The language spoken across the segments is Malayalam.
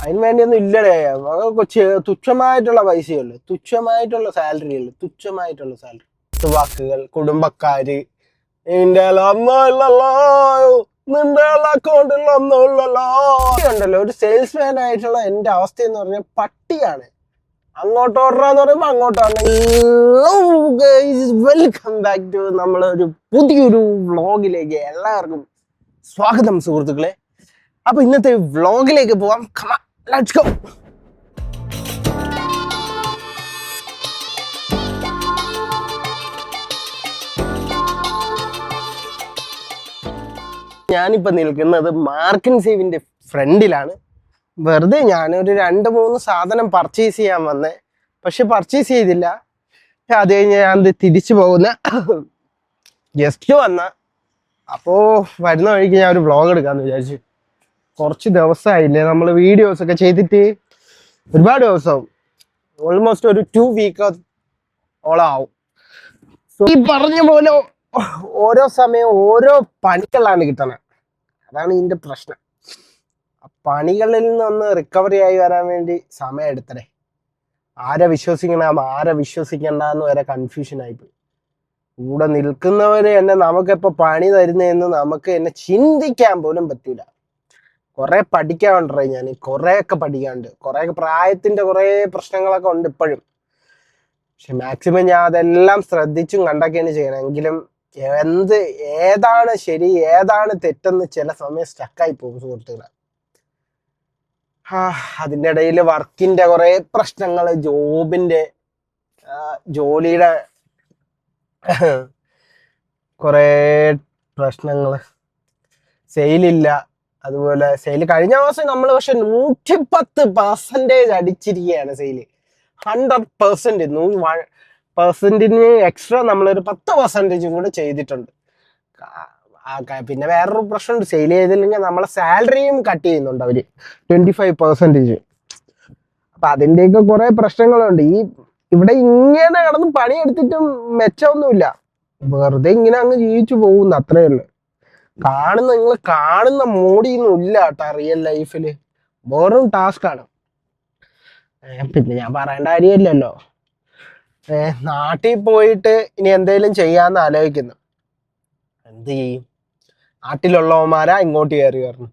അതിന് വേണ്ടിയൊന്നും ഇല്ലടേ. തുച്ഛമായിട്ടുള്ള പൈസയുള്ളു, തുച്ഛമായിട്ടുള്ള സാലറി ഉള്ളു, തുച്ഛമായിട്ടുള്ള സാലറി. വാക്കുകൾ, കുടുംബക്കാര്, നിന്റെ അമ്മ ഇല്ലല്ലോ, നിന്റെ അക്കൗണ്ടിൽ ഒന്നുമില്ലല്ലോ ഉണ്ടല്ലോ. ഒരു സെയിൽസ്മാൻ ആയിട്ടുള്ള എന്റെ അവസ്ഥ എന്ന് പറഞ്ഞാൽ പട്ടിയാണ്. അങ്ങോട്ട് ഓർഡറാന്ന് പറയുമ്പോ അങ്ങോട്ടാണ്. വെൽക്കം ബാക്ക് ടു നമ്മളൊരു പുതിയൊരു വ്ളോഗിലേക്ക് എല്ലാവർക്കും സ്വാഗതം സുഹൃത്തുക്കളെ. അപ്പൊ ഇന്നത്തെ വ്ളോഗിലേക്ക് പോവാം. Let's go. ഞാനിപ്പോ നിൽക്കുന്നത് മാർക്കിൻ സീവിന്റെ ഫ്രണ്ടിലാണ്. വെറുതെ ഞാനൊരു 2-3 സാധനം പർച്ചേസ് ചെയ്യാൻ വന്നേ, പക്ഷെ പർച്ചേസ് ചെയ്തില്ല. അത് കഴിഞ്ഞ് ഞാൻ തിരിച്ചു പോകുന്ന ജസ്റ്റ് വന്ന അപ്പോ വരുന്ന വഴിക്ക് ഞാൻ ഒരു വ്ളോഗ് എടുക്കാന്ന് വിചാരിച്ചു. കുറച്ച് ദിവസമായില്ലേ നമ്മൾ വീഡിയോസ് ഒക്കെ ചെയ്തിട്ട്, ഒരുപാട് ദിവസമാവും, ഓൾമോസ്റ്റ് ഒരു 2 വീക്ക് ഓളം ആവും. ഈ പറഞ്ഞ പോലെ ഓരോ സമയം ഓരോ പണികളാണ് കിട്ടണത്. അതാണ് ഇതിന്റെ പ്രശ്നം. പണികളിൽ നിന്നൊന്ന് റിക്കവറി ആയി വരാൻ വേണ്ടി സമയം എടുത്തടേ. ആരെ വിശ്വസിക്കണം ആരെ വിശ്വസിക്കണ്ടെന്ന് വരെ കൺഫ്യൂഷൻ ആയിപ്പോയി. കൂടെ നിൽക്കുന്നവര് എന്നെ നമുക്കെപ്പോ പണി തരുന്നതെന്ന് നമുക്ക് എന്നെ ചിന്തിക്കാൻ പോലും പറ്റൂല. കുറെ പഠിക്കാനുണ്ടേ. ഞാൻ കുറെയൊക്കെ പഠിക്കാനുണ്ട്. കുറെയൊക്കെ പ്രായത്തിന്റെ കുറെ പ്രശ്നങ്ങളൊക്കെ ഉണ്ട് ഇപ്പോഴും. പക്ഷെ മാക്സിമം ഞാൻ അതെല്ലാം ശ്രദ്ധിച്ചും കണ്ടൊക്കെയാണ് ചെയ്യണം. എങ്കിലും ഏതാണ് ശരി ഏതാണ് തെറ്റെന്ന് ചില സമയം സ്റ്റക്കായി പോകും സുഹൃത്തുക്കളെ. അതിൻ്റെ ഇടയിൽ വർക്കിന്റെ കുറെ പ്രശ്നങ്ങൾ, ജോലിയുടെ കുറെ പ്രശ്നങ്ങൾ, സെയിലില്ല. അതുപോലെ സെയിൽ കഴിഞ്ഞ മാസം നമ്മൾ പക്ഷെ 110% അടിച്ചിരിക്കുകയാണ്. സെയില് 100%, 100%ന് എക്സ്ട്രാ നമ്മളൊരു 10% കൂടെ ചെയ്തിട്ടുണ്ട്. പിന്നെ വേറൊരു പ്രശ്നമുണ്ട്, സെയിൽ ചെയ്തില്ലെങ്കിൽ നമ്മളെ സാലറിയും കട്ട് ചെയ്യുന്നുണ്ട് അവര് 25%. അപ്പൊ അതിൻ്റെയൊക്കെ കുറെ പ്രശ്നങ്ങളുണ്ട്. ഇവിടെ ഇങ്ങനെ കിടന്ന് പണിയെടുത്തിട്ടും മെച്ചമൊന്നുമില്ല. വെറുതെ ഇങ്ങനെ അങ്ങ് ജീവിച്ചു പോകുന്നു, അത്രേ ഉള്ളു. നിങ്ങൾ കാണുന്ന മോടിയൊന്നും ഇല്ല കേട്ടോ റിയൽ ലൈഫില്. വെറും ടാസ്ക് ആണ്. പിന്നെ ഞാൻ പറയേണ്ട കാര്യമില്ലല്ലോ. നാട്ടിൽ പോയിട്ട് ഇനി എന്തെങ്കിലും ചെയ്യാന്ന് ആലോചിക്കുന്നു. എന്ത് ചെയ്യും? നാട്ടിലുള്ളവന്മാരാ ഇങ്ങോട്ട് കയറി വരണം.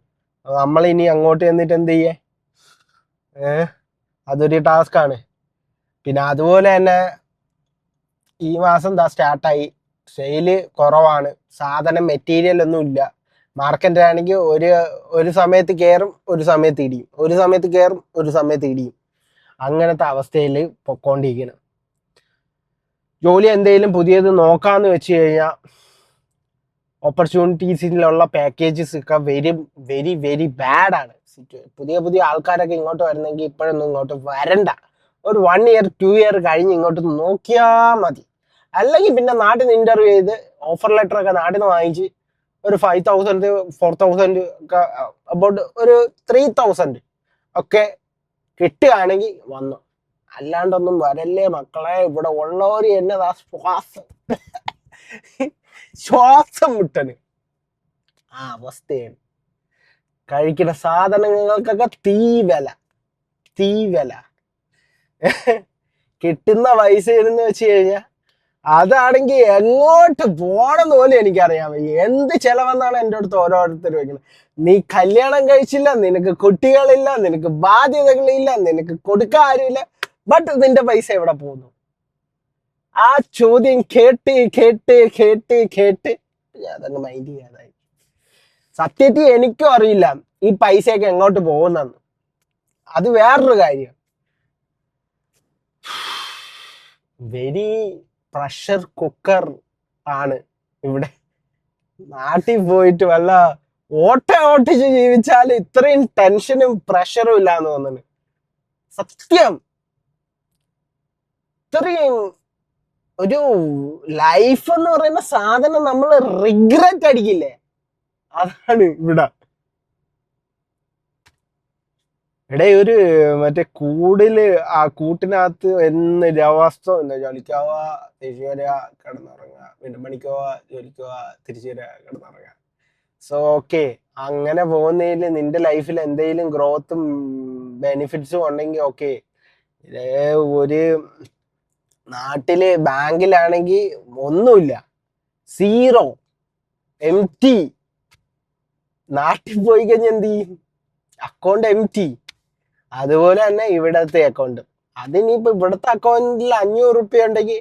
നമ്മൾ ഇനി അങ്ങോട്ട് ചെന്നിട്ട് എന്ത് ചെയ്യേ? അതൊരു ടാസ്ക് ആണ്. പിന്നെ അതുപോലെ തന്നെ ഈ മാസം സ്റ്റാർട്ടായി. സെയില് കുറവാണ്. സാധനം മെറ്റീരിയൽ ഒന്നും ഇല്ല. മാർക്കറ്റ് ആണെങ്കിൽ ഒരു സമയത്ത് കയറും, ഒരു സമയത്ത് ഇടിയും, ഒരു സമയത്ത് കയറും, ഒരു സമയത്ത് ഇടിയും. അങ്ങനത്തെ അവസ്ഥയിൽ പൊക്കോണ്ടിരിക്കണം. ജോലി എന്തെങ്കിലും പുതിയത് നോക്കാന്ന് വെച്ച് കഴിഞ്ഞാൽ ഓപ്പർച്യൂണിറ്റീസിലുള്ള പാക്കേജസ് ഒക്കെ വെരി വെരി വെരി ബാഡാണ്. പുതിയ ആൾക്കാരൊക്കെ ഇങ്ങോട്ട് വരുന്നെങ്കിൽ ഇപ്പോഴൊന്നും ഇങ്ങോട്ട് വരണ്ട. ഒരു 1 ഇയർ 2 ഇയർ കഴിഞ്ഞ് ഇങ്ങോട്ട് നോക്കിയാൽ മതി. അല്ലെങ്കിൽ പിന്നെ നാട്ടിൽ നിന്ന് ഇന്റർവ്യൂ ചെയ്ത് ഓഫർ ലെറ്റർ ഒക്കെ നാട്ടിൽ നിന്ന് വാങ്ങിച്ച് ഒരു 5,000 4,000 ഒക്കെ അബൌട്ട് ഒരു 3,000 ഒക്കെ കിട്ടുകയാണെങ്കിൽ വന്നു. അല്ലാണ്ടൊന്നും വരല്ലേ മക്കളെ. ഇവിടെ ഉള്ളവര് എന്നതാ ശ്വാസം മുട്ടന് ആ അവസ്ഥയാണ്. കഴിക്കുന്ന സാധനങ്ങൾക്കൊക്കെ തീ വില. കിട്ടുന്ന പൈസ എന്ന് വെച്ച് കഴിഞ്ഞാൽ അതാണെങ്കിൽ എങ്ങോട്ട് പോണെന്ന് പോലും എനിക്കറിയാൻ വയ്യ. എന്ത് ചെലവെന്നാണ് എൻ്റെ അടുത്ത് ഓരോരുത്തർ വയ്ക്കുന്നത്. നീ കല്യാണം കഴിച്ചില്ല, നിനക്ക് കുട്ടികളില്ല, നിനക്ക് ബാധ്യതകളില്ല, നിനക്ക് കൊടുക്കാൻ ആരുമില്ല, ബട്ട് നിന്റെ പൈസ എവിടെ പോകുന്നു? ആ ചോദ്യം കേട്ട് ഞാൻ അതങ്ങ് മൈൻഡ് ചെയ്യാതായി. സത്യത്തിൽ എനിക്കും അറിയില്ല ഈ പൈസയൊക്കെ എങ്ങോട്ട് പോകുന്നെന്ന്. അത് വേറൊരു കാര്യം. വെരി പ്രഷർ കുക്കർ ആണ് ഇവിടെ. നാട്ടിൽ പോയിട്ട് വല്ല ഓട്ടിച്ച് ജീവിച്ചാൽ ഇത്രയും ടെൻഷനും പ്രഷറും ഇല്ലാന്ന് തോന്നുന്നു. സത്യം. ഇത്രയും ഒരു ലൈഫ് എന്ന് പറയുന്ന സാധനം നമ്മൾ റിഗ്രറ്റ് അടിക്കില്ലേ, അതാണ് ഇവിടെ. ഒരു മറ്റേ ആ കൂട്ടിനകത്ത് എന്ന് രവസ്ഥ ജോലിക്കാവാ, തിരിച്ചു വരിക, കിടന്നുറങ്ങുക, വീണ്ടും പണിക്കോവാ, ജോലിക്കോവാ, തിരിച്ചു വരിക, കിടന്നുറങ്ങുക. സോ ഓക്കെ, അങ്ങനെ പോകുന്നതിൽ നിന്റെ ലൈഫിൽ എന്തെങ്കിലും ഗ്രോത്തും ബെനിഫിറ്റ്സും ഉണ്ടെങ്കിൽ ഓക്കെ. ഒരു നാട്ടില് ബാങ്കിലാണെങ്കിൽ ഒന്നുമില്ല, സീറോ, എം ടി. നാട്ടിൽ പോയി കഴിഞ്ഞാൽ എന്ത് ചെയ്യും? Account M T. അതുപോലെ തന്നെ ഇവിടത്തെ അക്കൗണ്ട്. അതിനിപ്പോ ഇവിടുത്തെ അക്കൗണ്ടിൽ 500 റുപ്യ ഉണ്ടെങ്കിൽ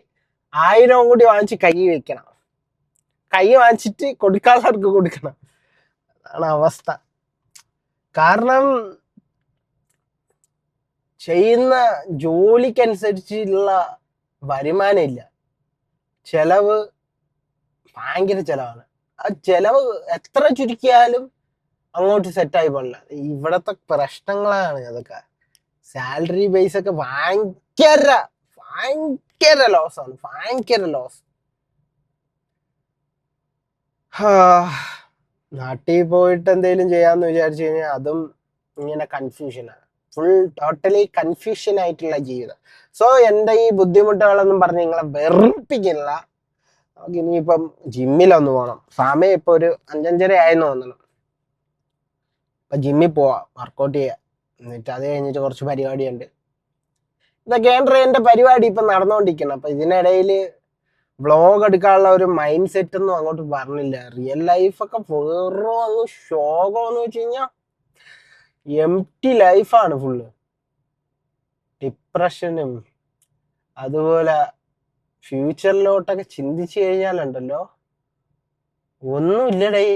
1000 കൂടി വാങ്ങിച്ച് കൈ വെക്കണം. കൈ വാങ്ങിച്ചിട്ട് കൊടുക്കാത്തവർക്ക് കൊടുക്കണം. അതാണ് അവസ്ഥ. കാരണം ചെയ്യുന്ന ജോലിക്കനുസരിച്ചുള്ള വരുമാനം ഇല്ല. ചെലവ് ഭയങ്കര ചെലവാണ്. ആ ചെലവ് എത്ര ചുരുക്കിയാലും അങ്ങോട്ട് സെറ്റായി പോണില്ല. ഇവിടത്തെ പ്രശ്നങ്ങളാണ് അതൊക്കെ. സാലറി ബേസ് ഒക്കെ ഭയങ്കര ഭയങ്കര ലോസാണ്, ഭയങ്കര ലോസ്. നാട്ടിൽ പോയിട്ട് എന്തെങ്കിലും ചെയ്യാന്ന് വിചാരിച്ചു കഴിഞ്ഞാൽ അതും ഇങ്ങനെ കൺഫ്യൂഷനാണ്. ഫുൾ ടോട്ടലി കൺഫ്യൂഷൻ ആയിട്ടുള്ള ജീവിതം. സോ എൻ്റെ ഈ ബുദ്ധിമുട്ടുകളൊന്നും പറഞ്ഞ് നിങ്ങളെ വെറുപ്പിക്കില്ല. നമുക്ക് ഇനിയിപ്പം ജിമ്മിലൊന്ന് പോകണം. സമയം ഇപ്പൊ ഒരു 5:30 ആയെന്ന് തോന്നണം. അപ്പൊ ജിമ്മിൽ പോവാം, വർക്കൗട്ട് ചെയ്യാം. എന്നിട്ട് അത് കഴിഞ്ഞിട്ട് കുറച്ച് പരിപാടിയുണ്ട്. ഇതൊക്കെയാണ് എൻ്റെ പരിപാടി ഇപ്പൊ നടന്നുകൊണ്ടിരിക്കണം. അപ്പൊ ഇതിനിടയിൽ വ്ളോഗ് എടുക്കാനുള്ള ഒരു മൈൻഡ് സെറ്റ് ഒന്നും അങ്ങോട്ട് പറഞ്ഞില്ല. റിയൽ ലൈഫൊക്കെ വെറും അങ്ങ് ശോകമെന്ന് വെച്ച് കഴിഞ്ഞാൽ എം ടി ലൈഫാണ് ഫുള്ള്. ഡിപ്രഷനും അതുപോലെ ഫ്യൂച്ചറിലോട്ടൊക്കെ ചിന്തിച്ചു കഴിഞ്ഞാലുണ്ടല്ലോ ഒന്നുമില്ലടേ,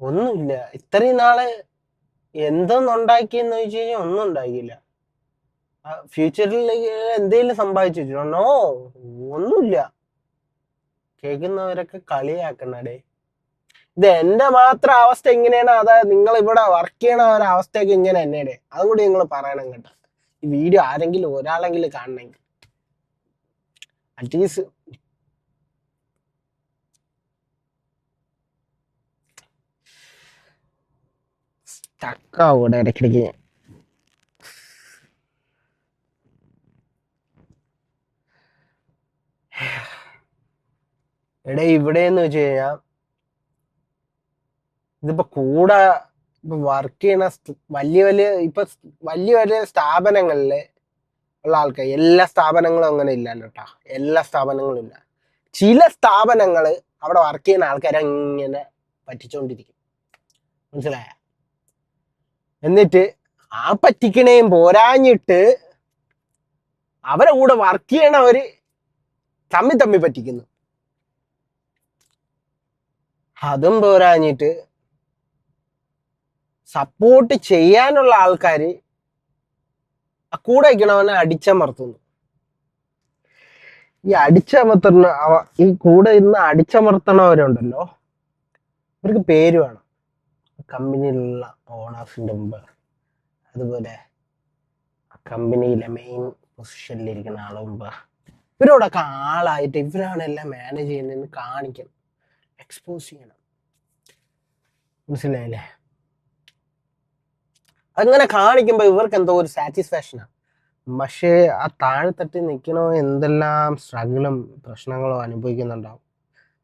ഒന്നുമില്ല. ഇത്രയും നാള് എന്തൊന്നുണ്ടാക്കിയെന്ന് ചോദിച്ചു കഴിഞ്ഞാൽ ഒന്നും ഉണ്ടാക്കിയില്ല. ഫ്യൂച്ചറിൽ എന്തെങ്കിലും സമ്പാദിച്ചിട്ടുണ്ടോ? ഒന്നുമില്ല. കേൾക്കുന്നവരൊക്കെ കളിയാക്കണടേ. ഇത് എന്റെ മാത്രം അവസ്ഥ എങ്ങനെയാണ്, അതായത് നിങ്ങൾ ഇവിടെ വർക്ക് ചെയ്യണ ഒരു അവസ്ഥയൊക്കെ ഇങ്ങനെ തന്നെയാണ്. അതും കൂടി നിങ്ങൾ പറയണം കേട്ടോ. ഈ വീഡിയോ ആരെങ്കിലും ഒരാളെങ്കിലും കാണണമെങ്കിൽ അറ്റ്ലീസ്റ്റ് സ്റ്റക്കാവൂടെ ഇടയ്ക്കിടയ്ക്ക്. എടേ ഇവിടെന്ന് വെച്ച് കഴിഞ്ഞാൽ ഇതിപ്പോ കൂടെ ഇപ്പൊ വർക്ക് ചെയ്യണ വലിയ വലിയ സ്ഥാപനങ്ങളില് ഉള്ള ആൾക്കാർ, എല്ലാ സ്ഥാപനങ്ങളും അങ്ങനെ ഇല്ലല്ലോ കേട്ടോ. എല്ലാ സ്ഥാപനങ്ങളും ഇല്ല. ചില സ്ഥാപനങ്ങള് അവിടെ വർക്ക് ചെയ്യുന്ന ആൾക്കാരെ ഇങ്ങനെ പറ്റിച്ചോണ്ടിരിക്കും, മനസ്സിലായ? എന്നിട്ട് ആ പറ്റിക്കണേയും പോരാഞ്ഞിട്ട് അവരെ കൂടെ വർക്ക് ചെയ്യണവര് തമ്മി പറ്റിക്കുന്നു. അതും പോരാഞ്ഞിട്ട് സപ്പോർട്ട് ചെയ്യാനുള്ള ആൾക്കാര് കൂടെ വയ്ക്കണവനെ അടിച്ചമർത്തുന്നു. ഈ കൂടെ ഇന്ന് അടിച്ചമർത്തണവരുണ്ടല്ലോ, ഇവർക്ക് പേര് വേണം. കമ്പനിയിലുള്ള ഓണേഴ്സിന്റെ മുമ്പ്, അതുപോലെ കമ്പനിയിലെ മെയിൻ പൊസിഷനിലിരിക്കുന്ന ആളെ മുമ്പ് ഇവരോടൊക്കെ ആളായിട്ട് ഇവരാണ് എല്ലാം മാനേജ് ചെയ്യുന്നതെന്ന് കാണിക്കണം, എക്സ്പോസ് ചെയ്യണം. മനസ്സിലായില്ലേ? അങ്ങനെ കാണിക്കുമ്പോ ഇവർക്ക് എന്തോ ഒരു സാറ്റിസ്ഫാക്ഷനാണ്. പക്ഷേ ആ താഴെത്തട്ടി നിൽക്കണോ എന്തെല്ലാം സ്ട്രഗിളും പ്രശ്നങ്ങളും അനുഭവിക്കുന്നുണ്ടാവും.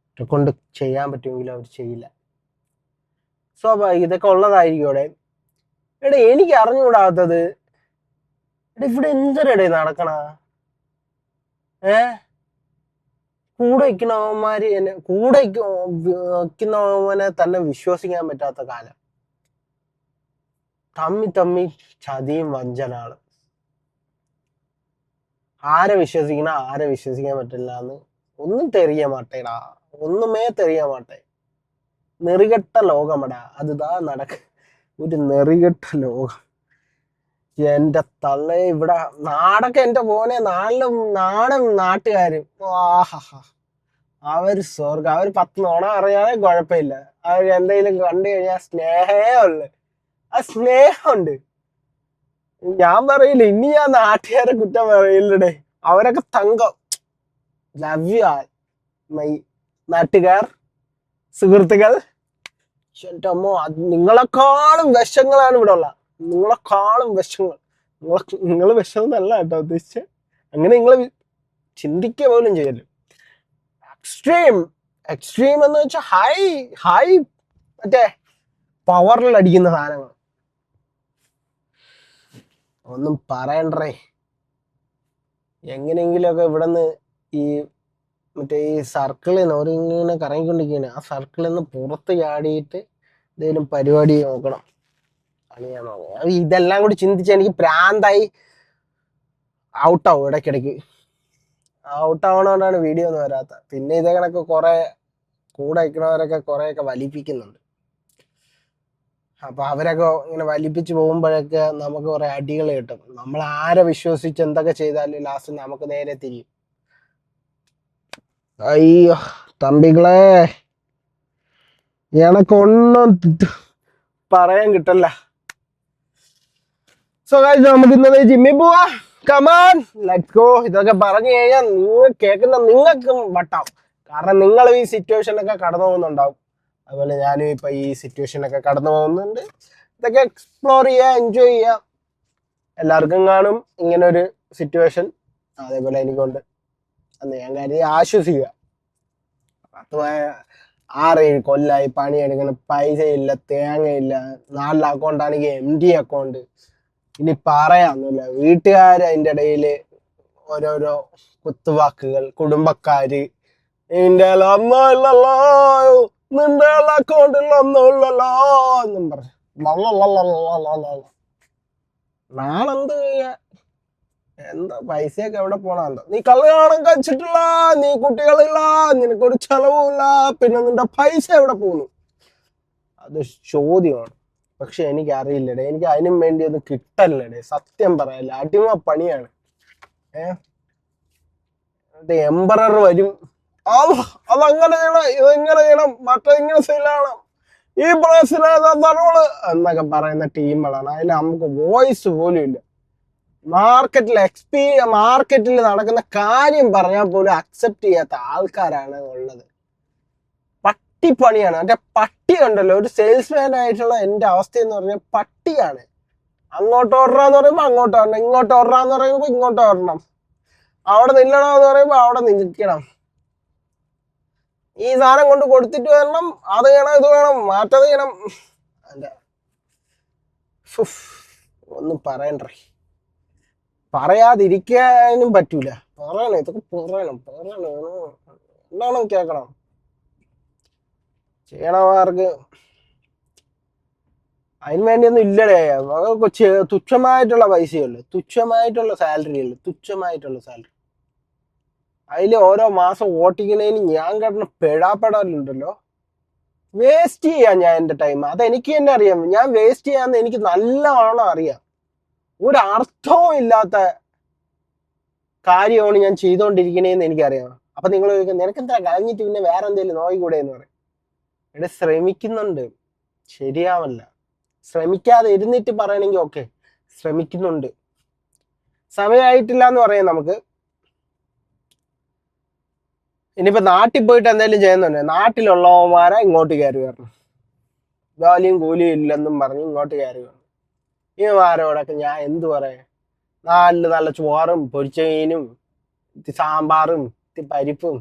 അവരെ കൊണ്ട് ചെയ്യാൻ പറ്റുമെങ്കിലും അവർ ചെയ്യില്ല. സ്വാഭാവികം, ഇതൊക്കെ ഉള്ളതായിരിക്കും അവിടെ. എടാ എനിക്ക് അറിഞ്ഞുകൂടാത്തത്, എടാ ഇവിടെ എന്തൊരെടേ നടക്കണ? കൂടെ വയ്ക്കുന്നവനെ തന്നെ വിശ്വസിക്കാൻ പറ്റാത്ത കാലം. തമ്മി ചതിയും വഞ്ചനാളും. ആരെ വിശ്വസിക്കണ ആരെ വിശ്വസിക്കാൻ പറ്റില്ല എന്ന് ഒന്നും തെറിയ മാട്ടേടാ, ഒന്നുമേ തെറിയ മാട്ടേ. നെറികെട്ട ലോകമടാ അതുതാ ഒരു നെറികെട്ട ലോകം. എന്റെ തള്ളേ, ഇവിടെ നാടൊക്കെ എന്റെ മോനെ നാടൻ നാട്ടുകാരും അവര് സ്വർഗം. അവര് 10 നോണ അറിയാതെ കുഴപ്പമില്ല. അവർ എന്തെങ്കിലും കണ്ടു കഴിഞ്ഞാൽ സ്നേഹമേ ഉള്ളു. ആ സ്നേഹമുണ്ട്. ഞാൻ പറയില്ല, ഇനി ഞാൻ നാട്ടുകാരെ കുറ്റം പറയില്ലടേ. അവരൊക്കെ തങ്കം. ലവ് യു ആൾ മൈ നാട്ടുകാർ, സുഹൃത്തുക്കൾ. എന്റെ അമ്മോ, നിങ്ങളെക്കാളും വിഷങ്ങളാണ് ഇവിടെ ഉള്ള. നിങ്ങളെക്കാളും വിഷങ്ങൾ. നിങ്ങൾ വിഷം എന്നല്ല കേട്ടോ ഉദ്ദേശിച്ച്. അങ്ങനെ നിങ്ങൾ ചിന്തിക്കുക പോലും ചെയ്യല്ലോ. എക്സ്ട്രീം എന്ന് വെച്ചാൽ ഹൈ മറ്റേ പവറിൽ അടിക്കുന്ന സാധനങ്ങൾ. ഒന്നും പറയണ്ടേ. എങ്ങനെയെങ്കിലുമൊക്കെ ഇവിടെ നിന്ന് ഈ മറ്റേ ഈ സർക്കിളിൽ നിന്ന് ഓരിങ്ങനെ കറങ്ങിക്കൊണ്ടിരിക്കുകയാണ്. ആ സർക്കിളിൽ നിന്ന് പുറത്ത് ചാടിയിട്ട് എന്തെങ്കിലും പരിപാടി നോക്കണം. ആണ് ഞാൻ നോക്കുന്നത്. ഇതെല്ലാം കൂടി ചിന്തിച്ച് എനിക്ക് പ്രാന്തായി ഔട്ടാവും ഇടയ്ക്കിടയ്ക്ക്. ഔട്ടാവണോണ്ടാണ് വീഡിയോ ഒന്നും വരാത്ത. പിന്നെ ഇതേ കണക്ക് കുറെ കൂടെ നിൽക്കുന്നവരൊക്കെ കുറെയൊക്കെ വലിപ്പിക്കുന്നുണ്ട്. അപ്പൊ അവരൊക്കെ ഇങ്ങനെ വലിപ്പിച്ച് പോകുമ്പോഴൊക്കെ നമുക്ക് കുറെ അടികൾ കിട്ടും. നമ്മൾ ആരെ വിശ്വസിച്ച് എന്തൊക്കെ ചെയ്താലും ലാസ്റ്റ് നമുക്ക് നേരെ തിരിയും. അയ്യോ തമ്പികളെ, എനക്കൊന്നും പറയാൻ കിട്ടല്ല. സോ ഗൈസ്, നമുക്ക് ഇന്നലെ ജിമ്മിൽ പോവാ. Come on let's go. ഇതൊക്കെ പറഞ്ഞു കഴിഞ്ഞാൽ നിങ്ങൾ കേൾക്കുന്ന നിങ്ങൾക്കും വട്ടാവും. കാരണം നിങ്ങൾ ഈ സിറ്റുവേഷനൊക്കെ കടന്നു പോകുന്നുണ്ടാവും. അതുപോലെ ഞാനും ഇപ്പൊ ഈ സിറ്റുവേഷനൊക്കെ കടന്നു പോകുന്നുണ്ട്. ഇതൊക്കെ എക്സ്പ്ലോർ ചെയ്യുക, എൻജോയ് ചെയ്യുക. എല്ലാവർക്കും കാണും ഇങ്ങനെ ഒരു സിറ്റുവേഷൻ. അതേപോലെ എനിക്കുണ്ട് എന്ന് ഞാൻ കരുതി ആശ്വസിക്കുക. 6-7 കൊല്ലായി പണിയെടുക്കണം, പൈസ ഇല്ല, തേങ്ങയില്ല. 4 അക്കൗണ്ടാണെങ്കിൽ MD അക്കൗണ്ട്. ഇനി പറയാന്നല്ല, വീട്ടുകാർ അതിൻ്റെ ഇടയിൽ ഓരോരോ കുത്തുവാക്കുകൾ, കുടുംബക്കാര് നിന്റെ ഒന്നും ഇല്ലല്ലോ, നിന്റെ അക്കൗണ്ടിൽ ഒന്നും ഇല്ലല്ലോ എന്നും പറഞ്ഞു. നാളെന്ത് ചെയ്യാ, എന്താ പൈസയൊക്കെ എവിടെ പോണെന്തോ. നീ കല്യാണം കഴിച്ചിട്ടില്ല, നീ കുട്ടികളില്ല, നിനക്കൊരു ചെലവുമില്ല, പിന്നെ നിന്റെ പൈസ എവിടെ പോന്നു? അത് ചോദ്യമാണ്. പക്ഷെ എനിക്ക് അറിയില്ലടേ, എനിക്ക് അതിനും വേണ്ടി ഒന്നും കിട്ടല്ലടേ. സത്യം പറയല്ല, അടിമ പണിയാണ്. എംബറർ വരും, അതങ്ങനെ ചെയ്യണം, ഇതെങ്ങനെ ചെയ്യണം, മറ്റെങ്ങനെ ചെയ്യണം, ഈ പ്രശ്നോള് എന്നൊക്കെ പറയുന്ന ടീമുകളാണ്. അതിൽ നമുക്ക് വോയിസ് പോലും ഇല്ല. മാർക്കറ്റിൽ നടക്കുന്ന കാര്യം പറഞ്ഞാൽ പോലും അക്സെപ്റ്റ് ചെയ്യാത്ത ആൾക്കാരാണ് ഉള്ളത്. പട്ടിപ്പണിയാണ്. മറ്റേ പട്ടി ഉണ്ടല്ലോ, ഒരു സെയിൽസ്മാൻ ആയിട്ടുള്ള എൻ്റെ അവസ്ഥ എന്ന് പറഞ്ഞാൽ പട്ടിയാണ്. അങ്ങോട്ട് ഓടറാന്ന് പറയുമ്പോൾ അങ്ങോട്ട് ഓടണം, ഇങ്ങോട്ട് ഓടറാന്ന് പറയുമ്പോൾ ഇങ്ങോട്ട് ഓടണം, അവിടെ നില്ലണമെന്ന് പറയുമ്പോൾ അവിടെ നിൽക്കണം. ഈ സാധനം കൊണ്ട് കൊടുത്തിട്ട് വരണം, അത് വേണം, ഇത് വേണം, മാറ്റത് ചെയ്യണം. അല്ല, ഒന്നും പറയണ്ടേ. പറയാതിരിക്കാനും പറ്റൂല. പറയണം, ഇതൊക്കെ പറയണം. എന്താണോ കേൾക്കണം. ചെയ്യണമാർക്ക് അതിന് വേണ്ടിയൊന്നും ഇല്ലടേ. തുച്ഛമായിട്ടുള്ള പൈസയുള്ളു, തുച്ഛമായിട്ടുള്ള സാലറി ഉള്ളു, തുച്ഛമായിട്ടുള്ള സാലറി. അതിൽ ഓരോ മാസം ഓട്ടിക്കുന്നതിന് ഞാൻ കിടന്ന പെടാപ്പെടലുണ്ടല്ലോ. വേസ്റ്റ് ചെയ്യാം ഞാൻ എൻ്റെ ടൈം. അതെനിക്ക് തന്നെ അറിയാം. ഞാൻ വേസ്റ്റ് ചെയ്യാന്ന് എനിക്ക് നല്ലവണ്ണം അറിയാം. ഒരർത്ഥവും ഇല്ലാത്ത കാര്യമാണ് ഞാൻ ചെയ്തുകൊണ്ടിരിക്കണേന്ന് എനിക്കറിയാം. അപ്പൊ നിങ്ങൾ ചോദിക്കും, നിനക്കെന്താ കഴിഞ്ഞിട്ട് പിന്നെ വേറെ എന്തെങ്കിലും നോയിക്കൂടെ എന്ന് പറയും. ഇവിടെ ശ്രമിക്കുന്നുണ്ട്, ശരിയാവല്ല. ശ്രമിക്കാതെ ഇരുന്നിട്ട് പറയണമെങ്കിൽ ഓക്കെ, ശ്രമിക്കുന്നുണ്ട്. സമയമായിട്ടില്ല എന്ന് പറയാം നമുക്ക്. ഇനിയിപ്പോ നാട്ടിൽ പോയിട്ട് എന്തെങ്കിലും ചെയ്യുന്നുണ്ട്, നാട്ടിലുള്ളവന്മാരെ ഇങ്ങോട്ട് കയറി വരണം. ജോലിയും കൂലിയും ഇല്ലെന്നും പറഞ്ഞ് ഇങ്ങോട്ട് കയറി വരണം. ഇവന്മാരോടൊക്കെ ഞാൻ എന്തു പറയാ? നല്ല ചോറും പൊരിച്ച മീനും സാമ്പാറും പരിപ്പും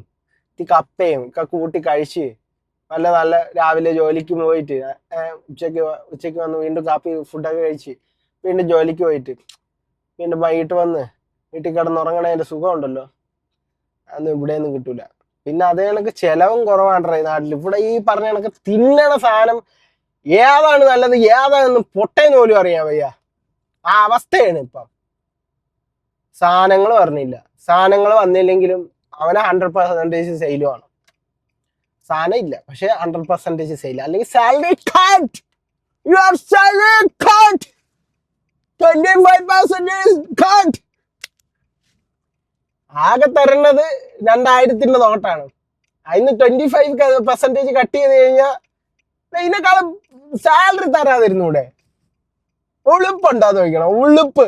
കപ്പയും ഒക്കെ കൂട്ടി കഴിച്ച് നല്ല രാവിലെ ജോലിക്ക് പോയിട്ട് ഉച്ചയ്ക്ക് വന്ന് വീണ്ടും കാപ്പി ഫുഡൊക്കെ കഴിച്ച് വീണ്ടും ജോലിക്ക് പോയിട്ട് വീണ്ടും വൈകിട്ട് വന്ന് വീട്ടിൽ കിടന്നുറങ്ങണതിന്റെ സുഖം ഉണ്ടല്ലോ, അതൊന്നും ഇവിടെയൊന്നും കിട്ടൂല. പിന്നെ അതേ കണക്ക് ചെലവും കുറവാണ് ഈ നാട്ടിൽ. ഇവിടെ ഈ പറഞ്ഞ കണക്ക് തിന്നണ സാധനം ഏതാണ് നല്ലത് ഏതാണെന്ന് പൊട്ടേന്ന് പോലും അറിയാൻ വയ്യ. ആ അവസ്ഥയാണ് ഇപ്പം. സാധനങ്ങൾ പറഞ്ഞില്ല, സാധനങ്ങൾ വന്നില്ലെങ്കിലും അവനെ 100% സെയിലുമാണ്. സാധനം ഇല്ല പക്ഷെ 100% സെയിൽ. അല്ലെങ്കിൽ salary cut, your salary cut 25% cut. ആകെ തരുന്നത് 2000-ന്റെ നോട്ടാണ്. അതിന് 25% കട്ട് ചെയ്ത് കഴിഞ്ഞാൽ ഇതിനേക്കാളും സാലറി തരാതിരുന്നൂടെ? ഉളുപ്പുണ്ടാന്ന് ചോദിക്കണം, ഉളുപ്പ്.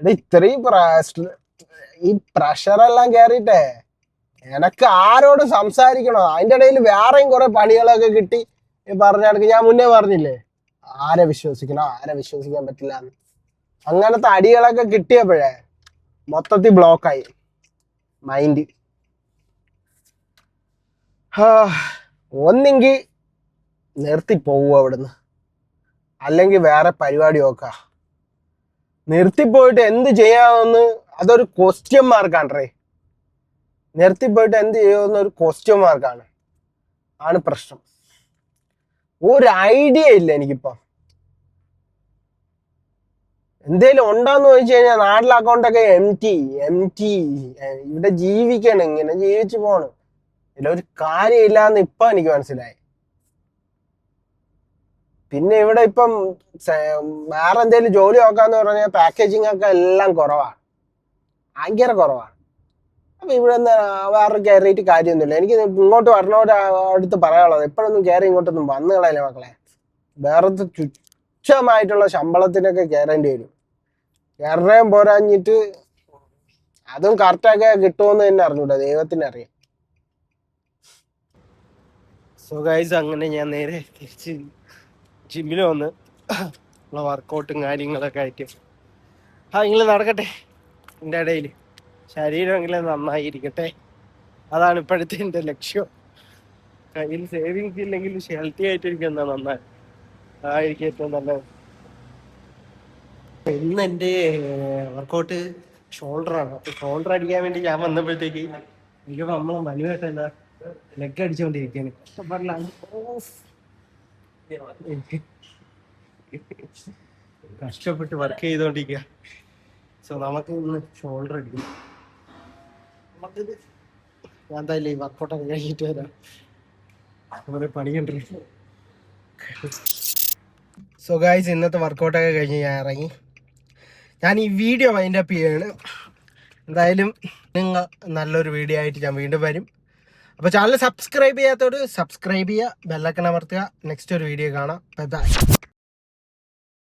ഇത്രയും ഈ പ്രഷറെല്ലാം കേറിയിട്ടേ എനക്ക് ആരോട് സംസാരിക്കണോ? അതിൻ്റെ ഇടയിൽ വേറെയും കുറെ പണികളൊക്കെ കിട്ടി. ഈ പറഞ്ഞ കണക്ക് ഞാൻ മുന്നേ പറഞ്ഞില്ലേ, ആരെ വിശ്വസിക്കണോ ആരെ വിശ്വസിക്കാൻ പറ്റില്ല എന്ന്. അങ്ങനത്തെ അടികളൊക്കെ കിട്ടിയപ്പോഴേ മൊത്തത്തിൽ ബ്ലോക്കായി മൈൻഡ്. ഒന്നെങ്കിൽ നിർത്തി പോവുക അവിടുന്ന്, അല്ലെങ്കിൽ വേറെ പരിപാടി നോക്കാം. നിർത്തിപ്പോയിട്ട് എന്ത് ചെയ്യാമെന്ന് അതൊരു ക്വസ്റ്റ്യൻ മാർക്കാണേ. നിർത്തിപ്പോയിട്ട് എന്ത് ചെയ്യുമെന്ന് ഒരു ക്വസ്റ്റ്യൻ മാർക്കാണ്. ആണ് പ്രശ്നം. ഒരു ഐഡിയ ഇല്ല എനിക്കിപ്പം. എന്തേലും ഉണ്ടോന്ന് ചോദിച്ചു കഴിഞ്ഞാൽ നാട്ടിലെ അക്കൗണ്ടൊക്കെ എം ടി. ഇവിടെ ജീവിക്കണം, ഇങ്ങനെ ജീവിച്ചു പോണ്. ഇതിലൊരു കാര്യമില്ലാന്ന് ഇപ്പൊ എനിക്ക് മനസ്സിലായി. പിന്നെ ഇവിടെ ഇപ്പം വേറെ എന്തേലും ജോലി നോക്കാന്ന് പറഞ്ഞാൽ പാക്കേജിങ് ഒക്കെ എല്ലാം കുറവാണ്, ഭയങ്കര കുറവാണ്. അപ്പൊ ഇവിടെ വേറെ കയറിയിട്ട് കാര്യമൊന്നുമില്ല. എനിക്ക് ഇങ്ങോട്ട് വരണവരെ അടുത്ത് പറയാനുള്ളത്, എപ്പോഴൊന്നും കയറി ഇങ്ങോട്ടൊന്നും വന്നു കളയില്ല മക്കളെ. വേറെ തുച്ഛമായിട്ടുള്ള ശമ്പളത്തിനൊക്കെ കയറേണ്ടി വരും. കയറുകയും പോരാഞ്ഞിട്ട് അതും കറക്റ്റൊക്കെ കിട്ടുമെന്ന് തന്നെ അറിഞ്ഞൂടാ, ദൈവത്തിനറിയാം. സോ ഗൈസ്, അങ്ങനെ ഞാൻ നേരെ തിരിച്ച് ജിമ്മിൽ വന്ന് വർക്കൗട്ടും കാര്യങ്ങളൊക്കെ ആയിട്ട് ഇങ്ങനെ നടക്കട്ടെ. എൻ്റെ ഇടയിൽ ശരീരമെങ്കിലും നന്നായിരിക്കട്ടെ. അതാണ് ഇപ്പോഴത്തെ എൻ്റെ ലക്ഷ്യം. കയ്യിൽ സേവിങ്സ് ഇല്ലെങ്കിലും ഹെൽത്തി ആയിട്ടിരിക്കുന്ന നന്നായി, അതായിരിക്കും ഏറ്റവും നല്ലത്. ഇന്ന് എൻ്റെ വർക്കൗട്ട് ഷോൾഡറാണ്. അപ്പൊ ഷോൾഡർ അടിക്കാൻ വേണ്ടി ഞാൻ വന്നപ്പോഴത്തേക്ക് എനിക്ക് നമ്മളെ മനുവായിട്ട് എന്താ ലെഗ് അടിച്ചുകൊണ്ടിരിക്കുകയാണ്. കഷ്ടപ്പെട്ട് വർക്ക് ചെയ്തോണ്ടിരിക്കുക. സോ നമുക്ക് ഇന്ന് ഷോൾഡർ അടിക്കും. നമുക്കിത് ഞാൻ എന്തായാലും ഈ വർക്കൗട്ടൊക്കെ കഴിഞ്ഞിട്ട് വരാം, അതുപോലെ പണിയുണ്ടല്ലോ. സോ ഗൈസ്, ഇന്നത്തെ വർക്കൗട്ടൊക്കെ കഴിഞ്ഞ് ഞാൻ ഇറങ്ങി. ഞാൻ ഈ വീഡിയോ വൈൻഡ് അപ്പ് ചെയ്യാണ്. എന്തായാലും നിങ്ങൾ നല്ലൊരു വീഡിയോ ആയിട്ട് ഞാൻ വീണ്ടും വരും. അപ്പോൾ ചാനൽ സബ്സ്ക്രൈബ് ചെയ്യാത്തവർ സബ്സ്ക്രൈബ് ചെയ്യുക, ബെല്ലൈക്കൺ അമർത്തുക. നെക്സ്റ്റ് ഒരു വീഡിയോ കാണാം. Bye bye.